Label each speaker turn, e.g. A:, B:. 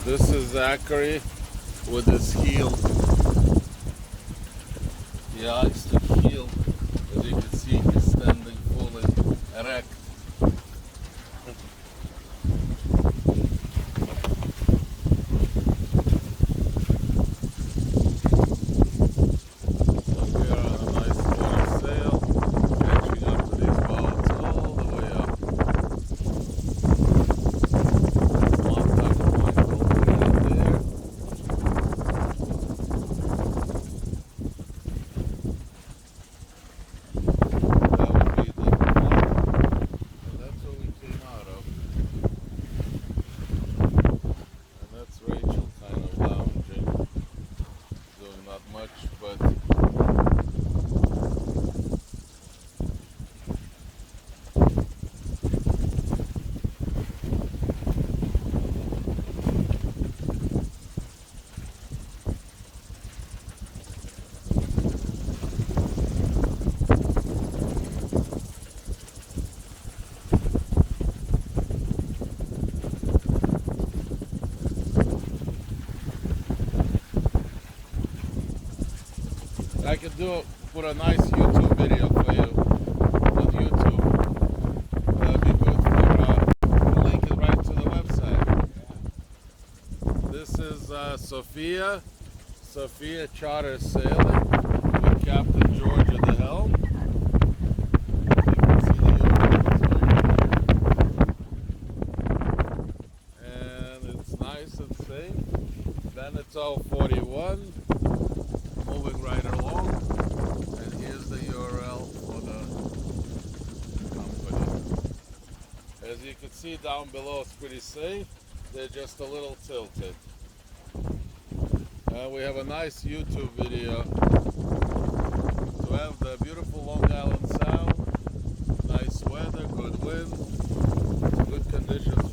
A: This is Zachary with his heel. He likes to heel. As you can see, he's standing fully erect. So we are on a nice water sail, catching up to these boats all the way up. Contact point over right there. That would be the pond, and that's where we came out of. And that's Rachel kind of lounging, doing not much, but I could put a nice YouTube video for you on YouTube. That'd be good for link it right to the website. This is Sophia Charter Sailing with Captain George at the helm. You can see the openings over there. And it's nice and safe. Beneteau 41. Moving right along, and here's the URL for the company. As you can see down below, it's pretty safe. They're just a little tilted. We have a nice YouTube video to have the beautiful Long Island Sound, nice weather, good wind, good conditions